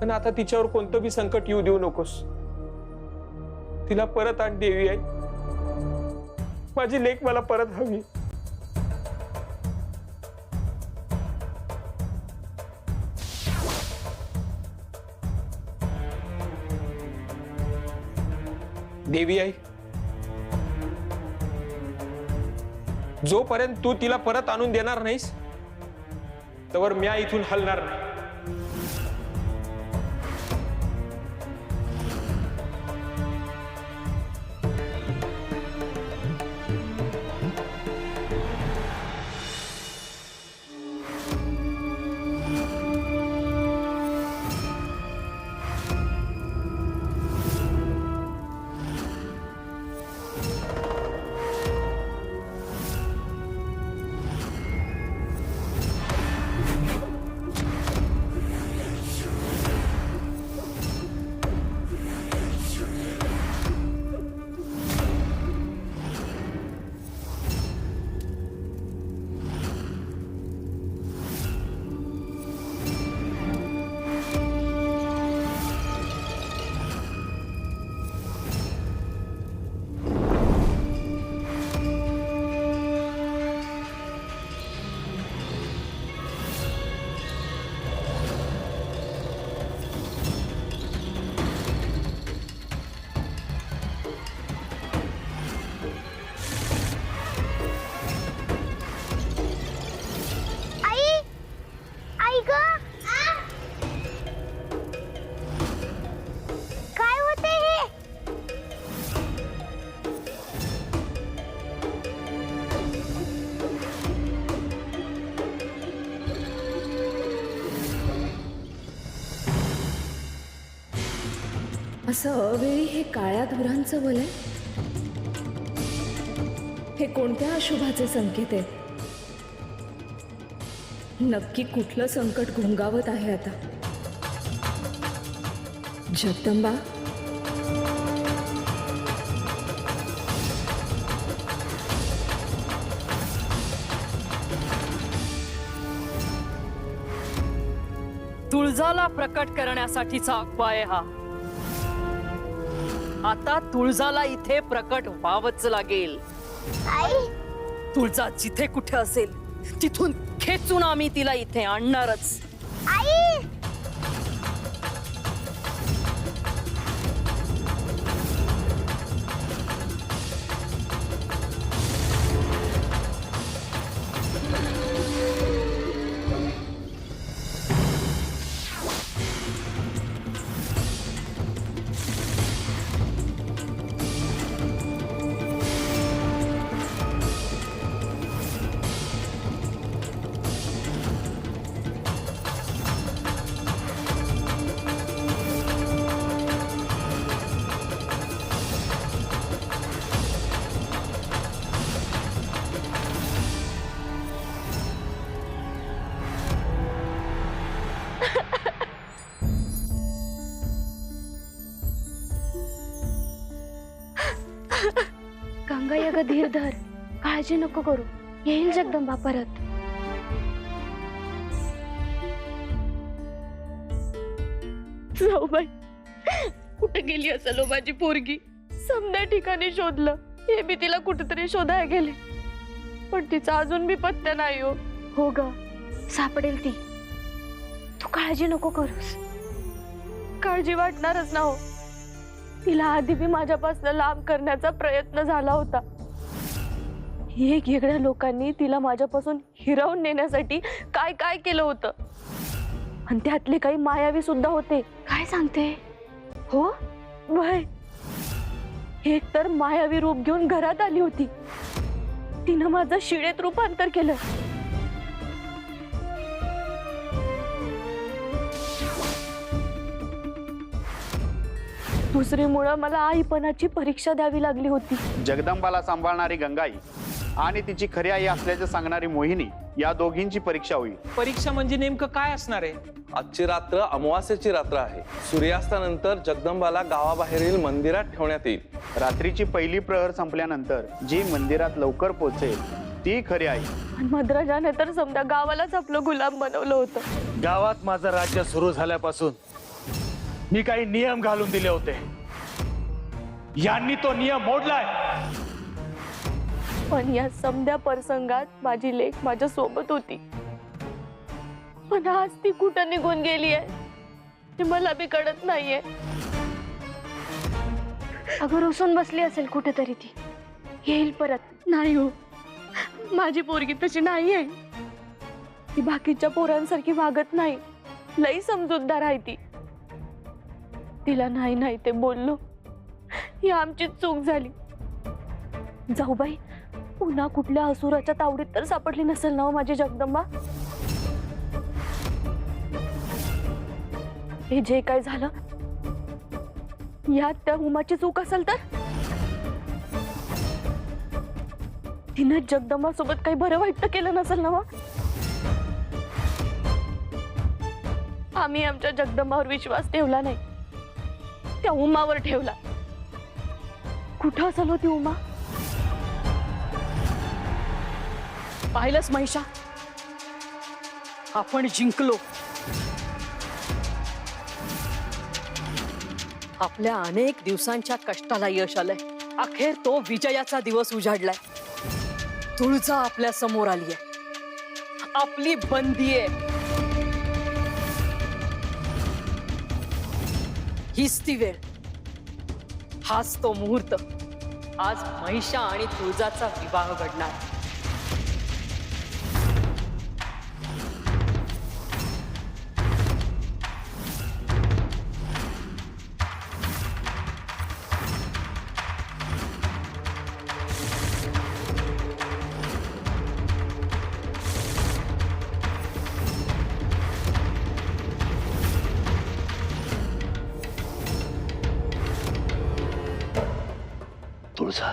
पण आता तिच्यावर कोणतं बी संकट येऊ देऊ नकोस. तिला परत आण देवी आई. माझी लेक मला परत हवी. देवी आई, जोपर्यंत तू तिला परत आणून देणार नाहीस तोवर म्या इथून हलणार नाही. असं अवेळी हे काळ्या धुरांचं वलय, हे कोणत्या अशुभाचे संकेत आहेत? नक्की कुठलं संकट घुंगावत आहे आता? जगदंबा, तुळजाला प्रकट करण्यासाठीचा उपाय हा. आता तुळजाला इथे प्रकट व्हावंच लागेल. तुळजा जिथे कुठे असेल तिथून खेचून आम्ही तिला इथे आणणारच. गंगा या धीर धर, काळजी नको करू, येईल जगदंबा परत. जाऊबाई, कुठे गेली असेल माझी पोरगी? समद्या ठिकाणी शोधलं, हे मी तिला कुठेतरी शोधायला गेले, पण तिचा अजून बी पत्ता नाही. हो ग, सापडेल ती. तू काळजी नको करूस. काळजी वाटणारच ना हो. तिला आधी बी माझ्यापासून लांब करण्याचा प्रयत्न झाला होता. वेगवेगळ्या लोकांनी तिला माझ्यापासून हिरावून नेण्यासाठी काय काय केलं होतं, आणि त्यातले काही मायावी सुद्धा होते. काय सांगते? हो वय, एक तर मायावी रूप घेऊन घरात आली होती. तिनं माझं शिळेत रूपांतर केलं. दुसरीमुळे मला आईपणाची परीक्षा द्यावी लागली होती. जगदंबाला सांभाळणारी गंगाई आणि तिची खरी आई असल्याचं सांगणारी मोहिनी, या दोघींची परीक्षा होईल. परीक्षा म्हणजे नेमकं काय असणार आहे? आजची रात्र अमावास्येची रात्र आहे. सूर्यास्तानंतर जगदंबाला गावाबाहेरील मंदिरात ठेवण्यात येईल. रात्रीची पहिली प्रहर संपल्यानंतर जी मंदिरात लवकर पोहोचेल ती खरी आई. मद्राजाने तर समजा गावालाच आपलं गुलाम बनवलं होतं. गावात माझं राज्य सुरू झाल्यापासून मी काही नियम घालून दिले होते, यांनी तो नियम मोडलाय. पण या समध्या प्रसंगात माझी लेक माझ्या सोबत होती, पण आज ती कुठं निघून गेली आहे ते मला बी कळत नाहीये. अगं रुसून बसली असेल कुठेतरी, ती येईल परत. नाही हो, माझी पोरगी तशी नाहीये. ती बाकीच्या पोरांसारखी वागत नाही, लई समजूतदार आहे ती. तिला नाही नाही ते बोललो, ही आमची चूक झाली. जाऊ बाई, पुन्हा कुठल्या असुराच्या तावडीत तर सापडली नसेल ना हो माझी जगदंबा. हे जे काय झालं यात त्या उमाची चूक असेल तर तिनं जगदंबा सोबत काही बरं वाईट तर केलं नसेल ना. आम्ही आमच्या जगदंबावर विश्वास ठेवला नाही, त्या उमावर ठेवला. कुठं असेल होती उमा? पाहिलंच महिषा, आपण जिंकलो. आपल्या अनेक दिवसांच्या कष्टाला यश आलंय. अखेर तो विजयाचा दिवस उजाडलाय. तुळजा आपल्या समोर आलीये, आपली बंदी आहे. हीच ती वेळ, हाच तो मुहूर्त. आज महिषा आणि तुळजाचा विवाह घडणार. तुळजा,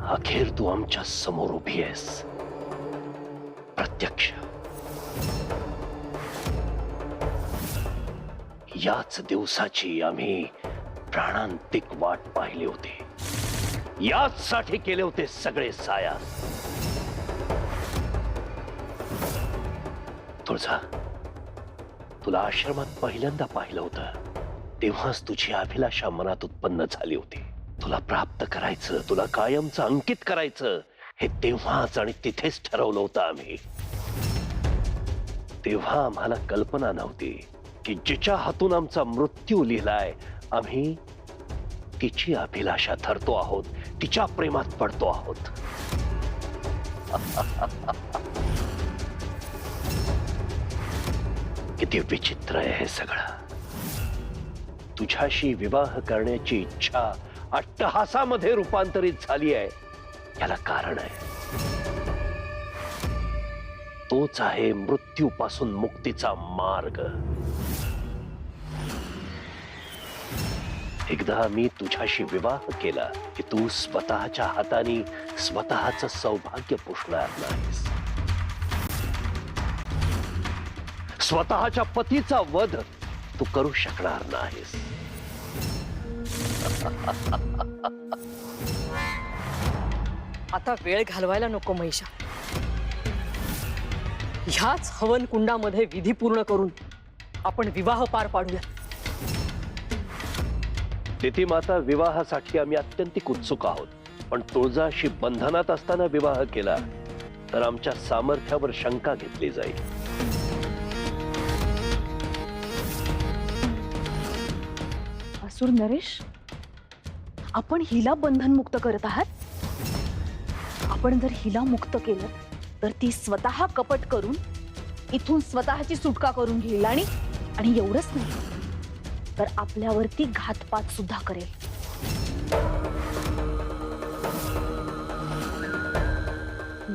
अखेर तू आमच्या समोर उभी आहेस. प्रत्यक्ष याच दिवसाची आम्ही प्राणांतिक वाट पाहिली होती. याच साठी केले होते सगळे सायास. तुळजा, तुला आश्रमात पहिल्यांदा पाहिलं होतं तेव्हाच तुझी अभिलाषा मनात उत्पन्न झाली होती. तुला प्राप्त करायचं, तुला कायमचं अंकित करायचं, हे तेव्हाच आणि तिथेच ठरवलं होतं आम्ही. तेव्हा आम्हाला कल्पना नव्हती की जिच्या हातून आमचा मृत्यू लिहिलाय, आम्ही तिची अभिलाषा ठरतो आहोत, तिच्या प्रेमात पडतो आहोत. किती विचित्र आहे हे सगळं. तुझ्याशी विवाह करण्याची इच्छा अट्टहासामध्ये रूपांतरित झाली आहे. याला कारण आहे, तोच आहे मृत्यूपासून मुक्तीचा मार्ग. एकदा मी तुझ्याशी विवाह केला की तू स्वतःच्या हाताने स्वतःचं सौभाग्य पुसणार नाहीस. स्वतःच्या पतीचा वध तू करू शकणार नाहीस. आता वेळ घालवायला नको महिषा. ह्याच हवन कुंडामध्ये विधी पूर्ण करून आपण विवाह पार पाडूया. तिथी माता, विवाहासाठी आम्ही अत्यंतिक उत्सुक आहोत, पण तुळजाशी बंधनात असताना विवाह केला तर आमच्या सामर्थ्यावर शंका घेतली जाईल. असुर नरेश, आपण हिला बंधनमुक्त करत आहात. आपण जर हिला मुक्त केलं तर ती स्वतः कपट करून इथून स्वतःची सुटका करून घेईल आणि एवढंच नाही तर आपल्यावरती घातपात सुद्धा करेल.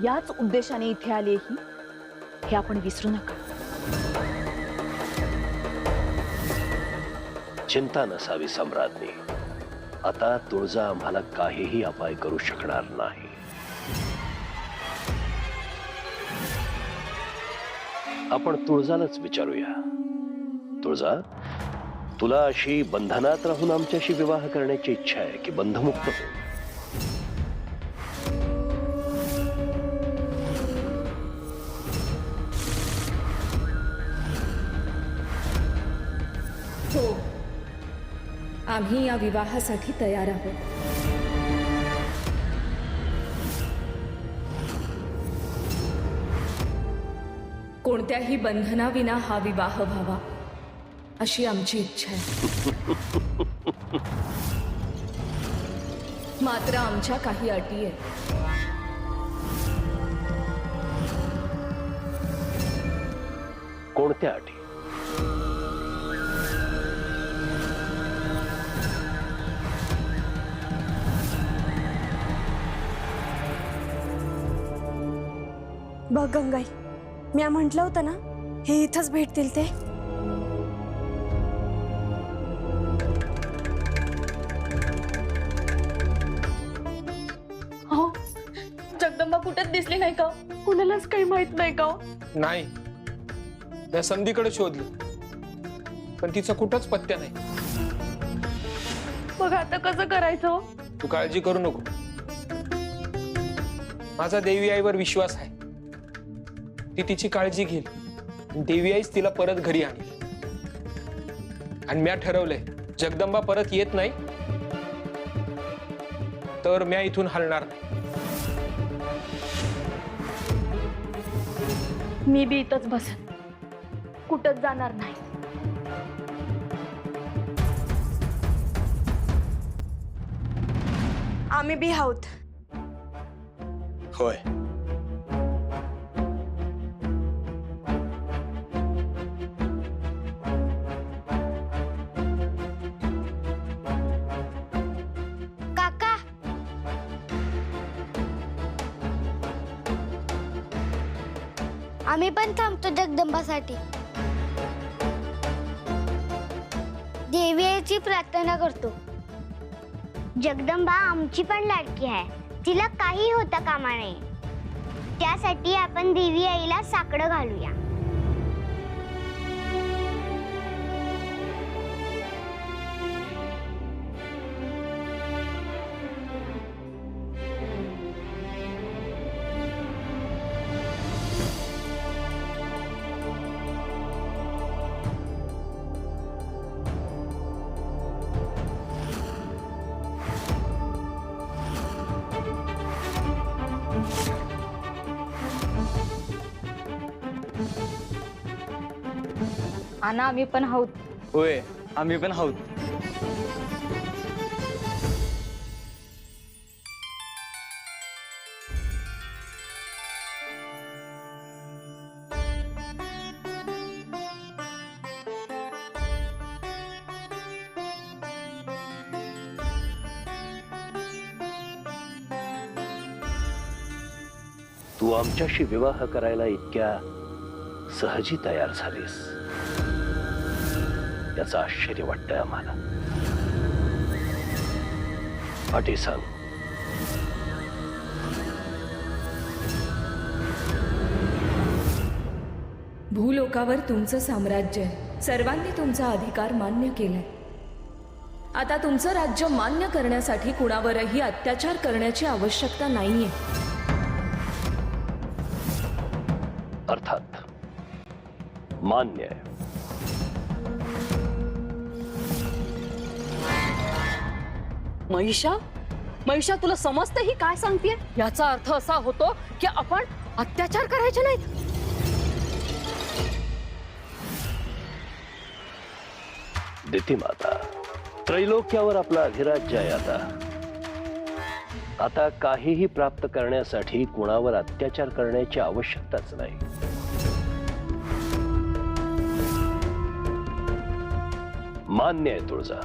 याच उद्देशाने इथे आले ही, हे आपण विसरू नका. चिंता नसावी सम्राज्ञी. आता तुळजा आम्हाला काहीही अपाय करू शकणार नाही. आपण तुळजालाच विचारूया. तुळजा, तुला अशी बंधनात राहून आमच्याशी विवाह करण्याची इच्छा आहे की बंधमुक्त हो? हो, आम्ही या विवाहासाठी तयार आहोत. कोणत्याही बंधनाविना हा विवाह व्हावा अशी आमची इच्छा आहे. मात्र आमच्या काही अटी आहेत. कोणत्या अटी? बघ गंगाई, मी म्हटलं होतं ना हे इथंच भेटतील ते. हो, जगदंबा कुठेच दिसली नाही का? कुणालाच काही माहित नाही का? नाही, त्या संधीकडे शोधलं पण तिचं कुठंच पत्त्या नाही. बघ आता कसं करायचं? तू काळजी करू नको. माझा देवी आईवर विश्वास आहे. ती तिची काळजी घेईल. देवी आईच तिला परत घरी आणेल. आणि म्या ठरवलंय, जगदंबा परत येत नाही तर म्या इथून हलणार नाही. मी बी इथंच बसन, कुठंच जाणार नाही. आम्ही बी आहोत. होय. काका, आम्ही पण थांबतो जगदंबासाठी. देवी आईची प्रार्थना करतो. जगदंबा आमची पण लाडकी आहे, तिला काही होता कामा नये. त्यासाठी आपण देवी आईला साकडं घालूया. आणा, आम्ही पण आहोत. होय, आम्ही पण आहोत. तू आमच्याशी विवाह करायला इतक्या सहजी तयार झालीस याचं आश्चर्य वाटतंय आम्हाला. अटी सांग. भूलोकावर तुमचं साम्राज्य आहे. सर्वांनी तुमचा अधिकार मान्य केलाय. आता तुमचं राज्य मान्य करण्यासाठी कुणावरही अत्याचार करण्याची आवश्यकता नाहीये. अर्थात मान्य आहे. महिषा, महिषा, तुला समजतं ही काय सांगतेय? याचा अर्थ असा होतो की आपण अत्याचार करायचे नाहीत. दिती माता, त्रैलोक्यावर आपला अधिराज्य आहे. आता काहीही प्राप्त करण्यासाठी कुणावर अत्याचार करण्याची आवश्यकताच नाही. मान्य आहे तुळजा.